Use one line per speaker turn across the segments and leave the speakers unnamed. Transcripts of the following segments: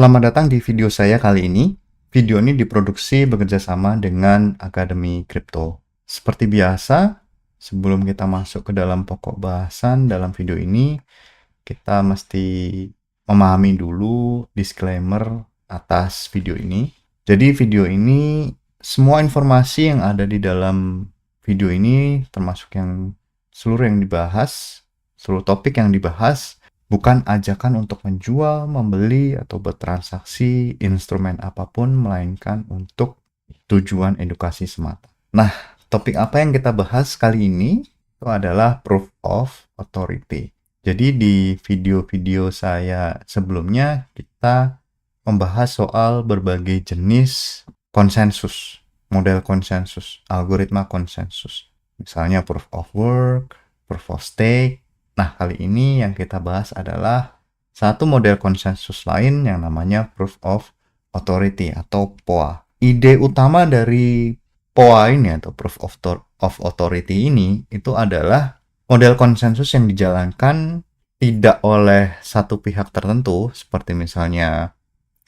Selamat datang di video saya kali ini. Video ini diproduksi bekerjasama dengan Akademi Kripto. Seperti biasa, sebelum kita masuk ke dalam pokok bahasan dalam video ini, kita mesti memahami dulu disclaimer atas video ini. Jadi video ini, semua informasi yang ada di dalam video ini, termasuk seluruh yang dibahas, seluruh topik yang dibahas, bukan ajakan untuk menjual, membeli, atau bertransaksi instrumen apapun, melainkan untuk tujuan edukasi semata. Nah, topik apa yang kita bahas kali ini itu adalah Proof of Authority. Jadi di video-video saya sebelumnya, kita membahas soal berbagai jenis konsensus, model konsensus, algoritma konsensus. Misalnya Proof of Work, Proof of Stake. Nah, kali ini yang kita bahas adalah satu model konsensus lain yang namanya Proof of Authority atau POA. Ide utama dari POA ini atau Proof of Authority ini itu adalah model konsensus yang dijalankan tidak oleh satu pihak tertentu, seperti misalnya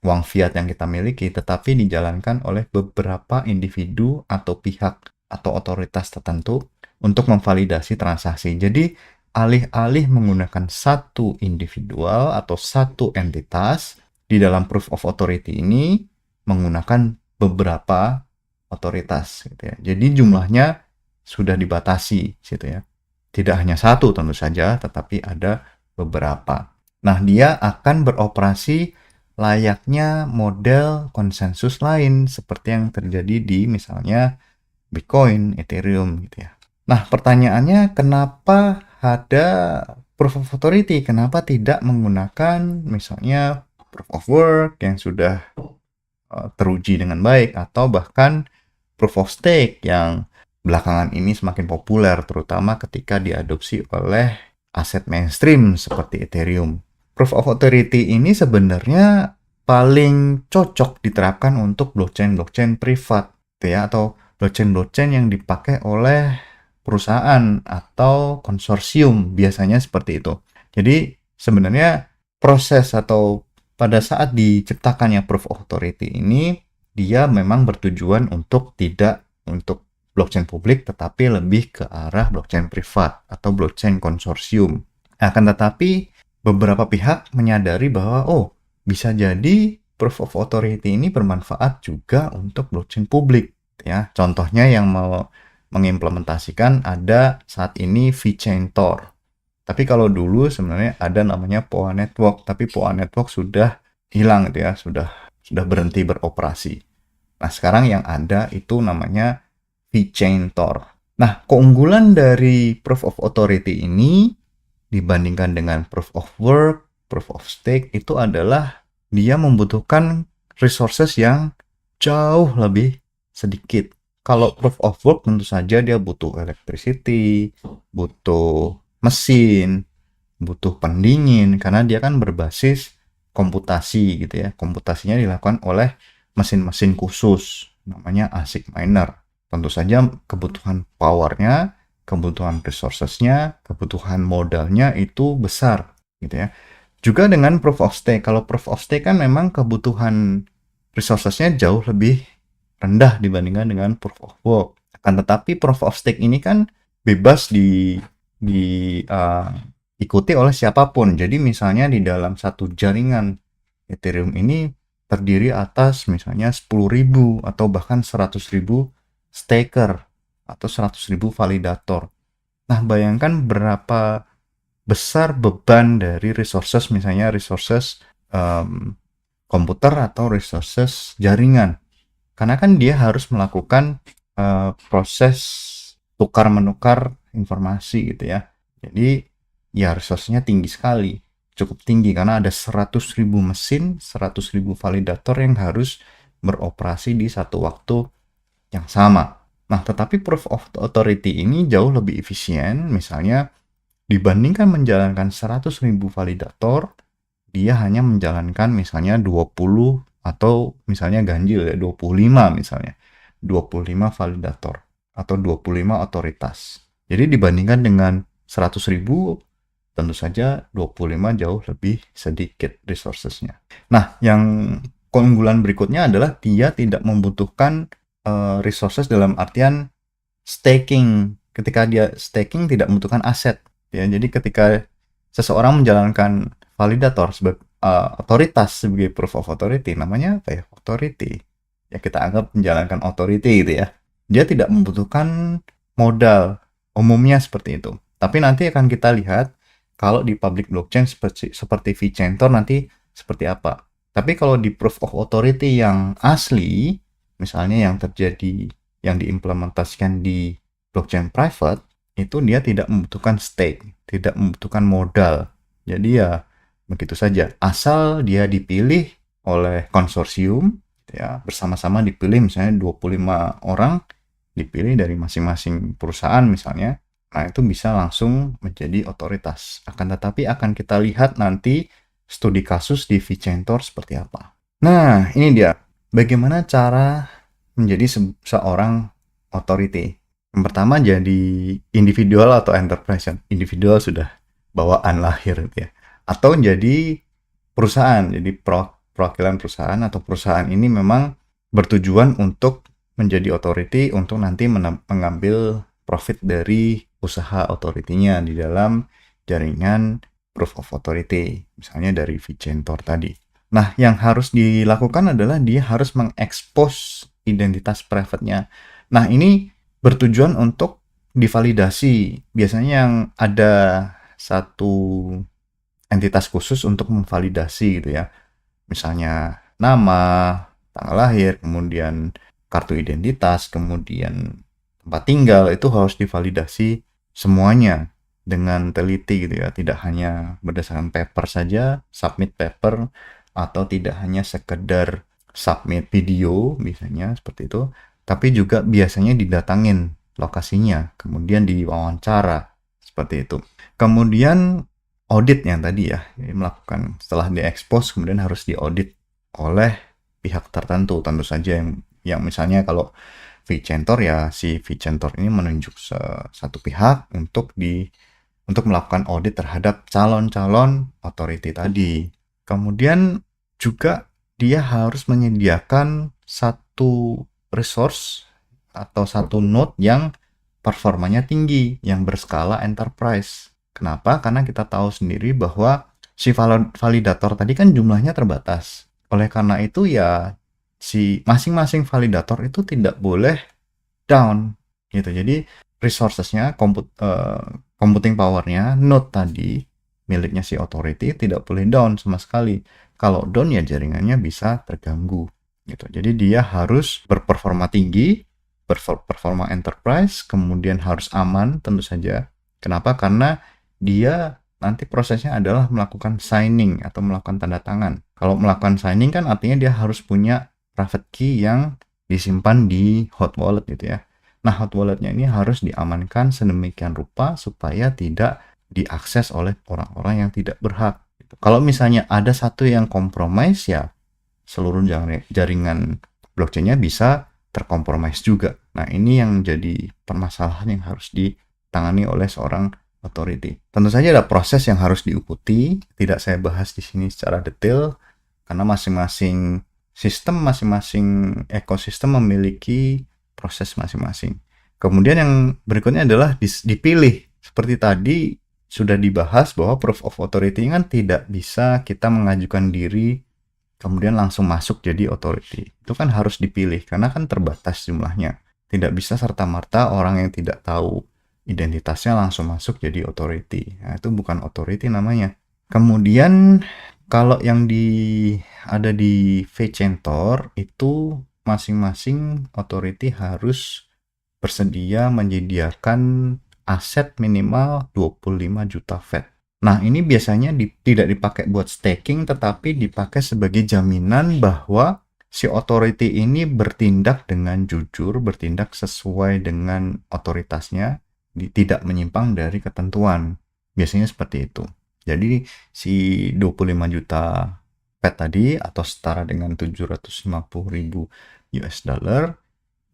uang fiat yang kita miliki, tetapi dijalankan oleh beberapa individu atau pihak atau otoritas tertentu untuk memvalidasi transaksi. Jadi, alih-alih menggunakan satu individual atau satu entitas, di dalam Proof of Authority ini menggunakan beberapa otoritas. Gitu ya. Jadi jumlahnya sudah dibatasi. Gitu ya. Tidak hanya satu tentu saja, tetapi ada beberapa. Nah, dia akan beroperasi layaknya model konsensus lain, seperti yang terjadi di misalnya Bitcoin, Ethereum gitu ya. Nah, pertanyaannya kenapa ada Proof of Authority? Kenapa tidak menggunakan misalnya Proof of Work yang sudah teruji dengan baik, atau bahkan Proof of Stake yang belakangan ini semakin populer, terutama ketika diadopsi oleh aset mainstream seperti Ethereum. Proof of Authority ini sebenarnya paling cocok diterapkan untuk blockchain-blockchain privat, ya, atau blockchain-blockchain yang dipakai oleh perusahaan atau konsorsium, biasanya seperti itu. Jadi sebenarnya proses atau pada saat diciptakannya Proof of Authority ini, dia memang bertujuan untuk tidak untuk blockchain publik, tetapi lebih ke arah blockchain privat atau blockchain konsorsium. Akan tetapi beberapa pihak menyadari bahwa bisa jadi Proof of Authority ini bermanfaat juga untuk blockchain publik. Ya, contohnya yang mau mengimplementasikan ada saat ini VeChain Tor. Tapi kalau dulu sebenarnya ada namanya POA Network, tapi POA Network sudah hilang gitu ya, sudah berhenti beroperasi. Nah, sekarang yang ada itu namanya VeChain Tor. Nah, keunggulan dari Proof of Authority ini dibandingkan dengan Proof of Work, Proof of Stake itu adalah dia membutuhkan resources yang jauh lebih sedikit. Kalau Proof of Work tentu saja dia butuh electricity, butuh mesin, butuh pendingin, karena dia kan berbasis komputasi gitu ya. Komputasinya dilakukan oleh mesin-mesin khusus, namanya ASIC miner. Tentu saja kebutuhan powernya, kebutuhan resourcesnya, kebutuhan modalnya itu besar gitu ya. Juga dengan Proof of Stake. Kalau Proof of Stake kan memang kebutuhan resourcesnya jauh lebih rendah dibandingkan dengan Proof of Work. Akan tetapi Proof of Stake ini kan bebas diikuti oleh siapapun. Jadi misalnya di dalam satu jaringan Ethereum ini terdiri atas misalnya 10.000 atau bahkan 100.000 staker atau 100.000 validator. Nah, bayangkan berapa besar beban dari resources, misalnya resources komputer atau resources jaringan. Karena kan dia harus melakukan proses tukar-menukar informasi gitu ya. Jadi ya resource-nya tinggi sekali, cukup tinggi karena ada 100.000 mesin, 100.000 validator yang harus beroperasi di satu waktu yang sama. Nah, tetapi Proof of Authority ini jauh lebih efisien. Misalnya dibandingkan menjalankan 100.000 validator, dia hanya menjalankan misalnya 20 atau misalnya ganjil ya 25 misalnya. 25 validator atau 25 otoritas. Jadi dibandingkan dengan 100.000, tentu saja 25 jauh lebih sedikit resourcesnya. Nah, yang keunggulan berikutnya adalah dia tidak membutuhkan resources dalam artian staking. Ketika dia staking tidak membutuhkan aset. Ya, jadi ketika seseorang menjalankan validator sebagai otoritas sebagai proof of authority, namanya apa ya? Authority. Ya kita anggap menjalankan authority gitu ya. Dia tidak membutuhkan modal. Umumnya seperti itu. Tapi nanti akan kita lihat kalau di public blockchain seperti vChaintor nanti seperti apa. Tapi kalau di proof of authority yang asli, misalnya yang terjadi, yang diimplementasikan di blockchain private, itu dia tidak membutuhkan stake, tidak membutuhkan modal. Jadi ya begitu saja. Asal dia dipilih oleh konsorsium, ya bersama-sama dipilih, misalnya 25 orang dipilih dari masing-masing perusahaan misalnya. Nah, itu bisa langsung menjadi otoritas. Akan tetapi akan kita lihat nanti studi kasus di vChaintor seperti apa. Nah, ini dia. Bagaimana cara menjadi seorang authority? Yang pertama jadi individual atau enterprise. Individual sudah bawaan lahir ya. Atau jadi perusahaan. Jadi perwakilan perusahaan atau perusahaan ini memang bertujuan untuk menjadi authority untuk nanti mengambil profit dari usaha authority-nya di dalam jaringan proof of authority, misalnya dari vChaintor tadi. Nah, yang harus dilakukan adalah dia harus mengekspos identitas private-nya. Nah, ini bertujuan untuk divalidasi. Biasanya yang ada satu entitas khusus untuk memvalidasi gitu ya. Misalnya nama, tanggal lahir, kemudian kartu identitas, kemudian tempat tinggal, itu harus divalidasi semuanya dengan teliti gitu ya. Tidak hanya berdasarkan paper saja, submit paper, atau tidak hanya sekedar submit video misalnya seperti itu, tapi juga biasanya didatangin lokasinya, kemudian diwawancara seperti itu. Kemudian audit yang tadi ya, melakukan setelah diekspos kemudian harus diaudit oleh pihak tertentu, tentu saja yang misalnya kalau vChaintor ya si vChaintor ini menunjuk satu pihak untuk melakukan audit terhadap calon-calon authority tadi. Kemudian juga dia harus menyediakan satu resource atau satu node yang performanya tinggi, yang berskala enterprise. Kenapa? Karena kita tahu sendiri bahwa si validator tadi kan jumlahnya terbatas. Oleh karena itu ya si masing-masing validator itu tidak boleh down gitu. Jadi resourcesnya, computing powernya, node tadi miliknya si authority tidak boleh down sama sekali. Kalau down ya jaringannya bisa terganggu gitu. Jadi dia harus berperforma tinggi, berperforma enterprise, kemudian harus aman tentu saja. Kenapa? Karena dia nanti prosesnya adalah melakukan signing atau melakukan tanda tangan. Kalau melakukan signing kan artinya dia harus punya private key yang disimpan di hot wallet gitu ya. Nah, hot walletnya ini harus diamankan sedemikian rupa supaya tidak diakses oleh orang-orang yang tidak berhak. Kalau misalnya ada satu yang compromise ya seluruh jaringan blockchain-nya bisa terkompromis juga. Nah, ini yang jadi permasalahan yang harus ditangani oleh seorang authority. Tentu saja ada proses yang harus diikuti, tidak saya bahas di sini secara detail karena masing-masing sistem, masing-masing ekosistem memiliki proses masing-masing. Kemudian yang berikutnya adalah dipilih. Seperti tadi sudah dibahas bahwa proof of authority kan tidak bisa kita mengajukan diri kemudian langsung masuk jadi authority. Itu kan harus dipilih karena kan terbatas jumlahnya. Tidak bisa serta-merta orang yang tidak tahu identitasnya langsung masuk jadi authority. Nah, itu bukan authority namanya. Kemudian kalau yang ada di vChaintor itu masing-masing authority harus bersedia menyediakan aset minimal 25 juta Fed. Nah, ini biasanya tidak dipakai buat staking, tetapi dipakai sebagai jaminan bahwa si authority ini bertindak dengan jujur, bertindak sesuai dengan otoritasnya, tidak menyimpang dari ketentuan. Biasanya seperti itu. Jadi, si 25 juta Fed tadi, atau setara dengan 750.000 US dollar,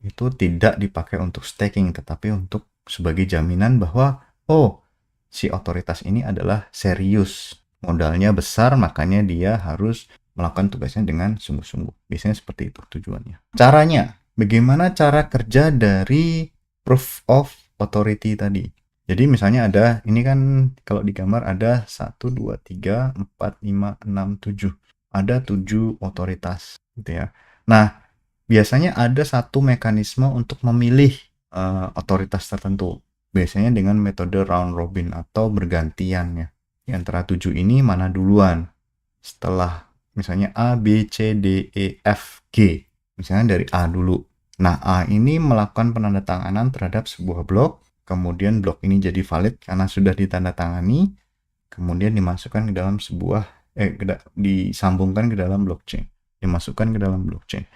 itu tidak dipakai untuk staking, tetapi untuk sebagai jaminan bahwa, oh, si otoritas ini adalah serius. Modalnya besar, makanya dia harus melakukan tugasnya dengan sungguh-sungguh. Biasanya seperti itu tujuannya. Caranya, bagaimana cara kerja dari proof of authority tadi? Jadi misalnya ada, ini kan kalau di gambar ada 1, 2, 3, 4, 5, 6, 7. Ada 7 otoritas gitu ya. Nah, biasanya ada satu mekanisme untuk memilih otoritas tertentu. Biasanya dengan metode round robin atau bergantian ya. Di antara 7 ini mana duluan? Setelah misalnya A, B, C, D, E, F, G. Misalnya dari A dulu. Nah, A ini melakukan penandatanganan terhadap sebuah blok. Kemudian blok ini jadi valid karena sudah ditandatangani. Kemudian dimasukkan ke dalam sebuah, disambungkan ke dalam blockchain. Dimasukkan ke dalam blockchain.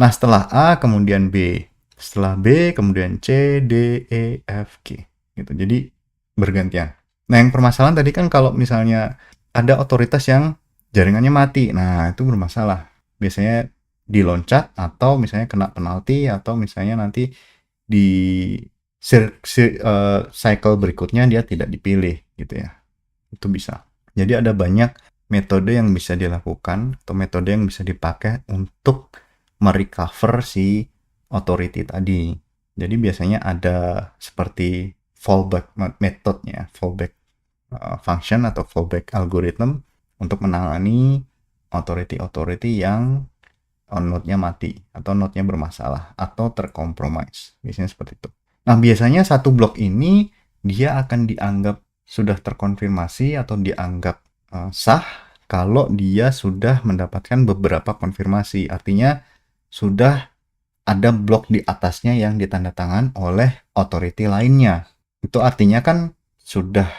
Nah, setelah A, kemudian B. Setelah B, kemudian C, D, E, F, G. Gitu. Jadi, bergantian. Nah, yang permasalahan tadi kan kalau misalnya ada otoritas yang jaringannya mati. Nah, itu bermasalah. Biasanya diloncat atau misalnya kena penalti atau misalnya nanti di cycle berikutnya dia tidak dipilih gitu ya. Itu bisa. Jadi ada banyak metode yang bisa dilakukan atau metode yang bisa dipakai untuk merecover si authority tadi. Jadi biasanya ada seperti fallback methodnya, fallback function atau fallback algorithm untuk menangani authority yang node-nya mati atau node-nya bermasalah atau terkompromise. Biasanya seperti itu. Nah, biasanya satu blok ini dia akan dianggap sudah terkonfirmasi atau dianggap sah kalau dia sudah mendapatkan beberapa konfirmasi. Artinya sudah ada blok di atasnya yang ditandatangan oleh authority lainnya. Itu artinya kan sudah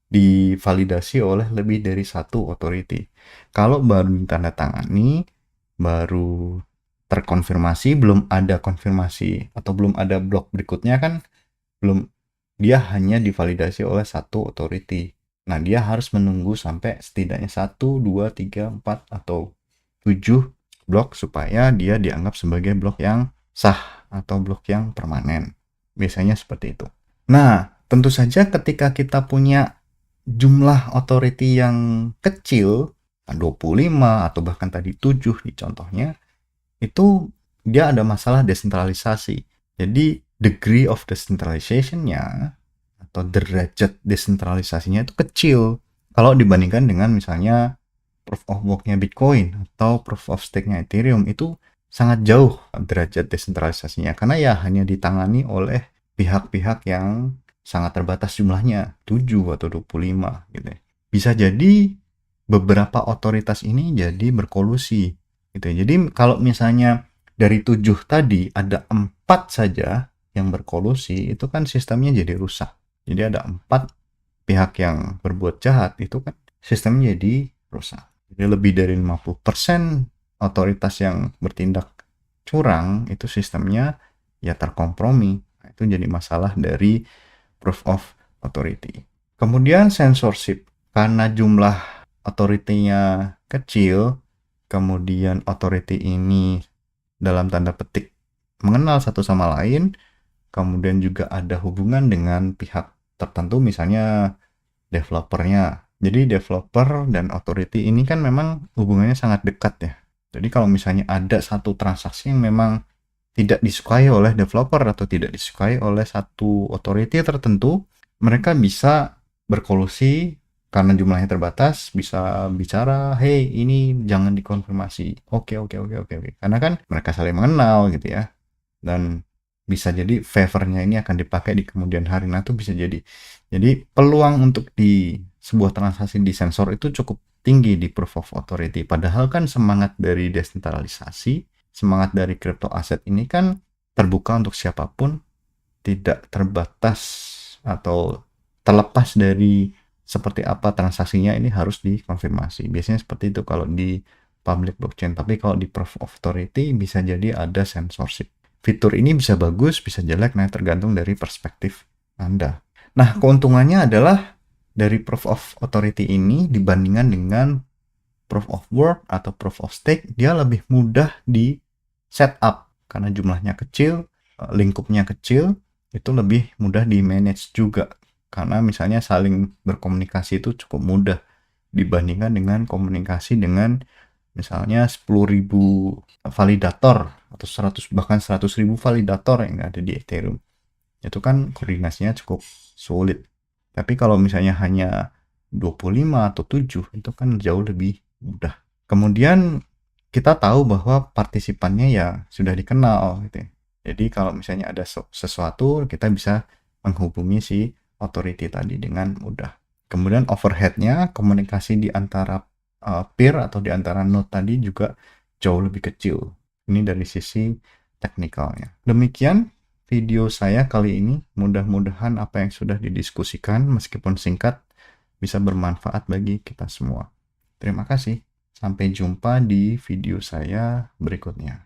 divalidasi oleh lebih dari satu authority. Kalau baru ditandatangani, baru terkonfirmasi, belum ada konfirmasi atau belum ada blok berikutnya kan belum, dia hanya divalidasi oleh satu authority. Nah, dia harus menunggu sampai setidaknya 1, 2, 3, 4 atau 7 blok supaya dia dianggap sebagai blok yang sah atau blok yang permanen. Biasanya seperti itu. Nah, tentu saja ketika kita punya jumlah authority yang kecil, 25 atau bahkan tadi 7 di contohnya, itu dia ada masalah desentralisasi. Jadi degree of decentralization-nya atau derajat desentralisasinya itu kecil kalau dibandingkan dengan misalnya proof of work-nya Bitcoin atau proof of stake-nya Ethereum. Itu sangat jauh derajat desentralisasinya karena ya hanya ditangani oleh pihak-pihak yang sangat terbatas jumlahnya, 7 atau 25 gitu ya. Bisa jadi beberapa otoritas ini jadi berkolusi gitu ya. Jadi kalau misalnya dari 7 tadi ada 4 saja yang berkolusi, itu kan sistemnya jadi rusak. Jadi ada 4 pihak yang berbuat jahat, itu kan sistemnya jadi rusak. Jadi lebih dari 50% otoritas yang bertindak curang, itu sistemnya ya terkompromi. Nah, itu jadi masalah dari proof of authority. Kemudian censorship. Karena jumlah authority-nya kecil, kemudian authority ini dalam tanda petik mengenal satu sama lain, kemudian juga ada hubungan dengan pihak tertentu, misalnya developernya. Jadi developer dan authority ini kan memang hubungannya sangat dekat ya. Jadi kalau misalnya ada satu transaksi yang memang tidak disukai oleh developer atau tidak disukai oleh satu authority tertentu, mereka bisa berkolusi karena jumlahnya terbatas, bisa bicara, hey ini jangan dikonfirmasi. Oke. Karena kan mereka saling mengenal gitu ya. Dan bisa jadi favornya ini akan dipakai di kemudian hari. Nah itu bisa jadi. Jadi peluang untuk di sebuah transaksi disensor itu cukup tinggi di proof of authority. Padahal kan semangat dari desentralisasi, semangat dari crypto aset ini kan terbuka untuk siapapun, tidak terbatas atau terlepas dari seperti apa transaksinya, ini harus dikonfirmasi. Biasanya seperti itu kalau di public blockchain. Tapi kalau di proof of authority bisa jadi ada censorship. Fitur ini bisa bagus, bisa jelek, nah tergantung dari perspektif Anda. Nah, keuntungannya adalah dari proof of authority ini dibandingkan dengan proof of work atau proof of stake, dia lebih mudah di setup karena jumlahnya kecil, lingkupnya kecil, itu lebih mudah di manage juga. karena misalnya saling berkomunikasi itu cukup mudah dibandingkan dengan komunikasi dengan misalnya 10.000 validator atau 100 bahkan 100.000 validator yang ada di Ethereum. Itu kan koordinasinya cukup sulit. Tapi kalau misalnya hanya 25 atau 7 itu kan jauh lebih mudah. Kemudian kita tahu bahwa partisipannya ya sudah dikenal gitu ya. Jadi kalau misalnya ada sesuatu kita bisa menghubungi si authority tadi dengan mudah. Kemudian overheadnya komunikasi di antara peer atau di antara node tadi juga jauh lebih kecil. Ini dari sisi teknikalnya. Demikian video saya kali ini. Mudah-mudahan apa yang sudah didiskusikan meskipun singkat bisa bermanfaat bagi kita semua. Terima kasih. Sampai jumpa di video saya berikutnya.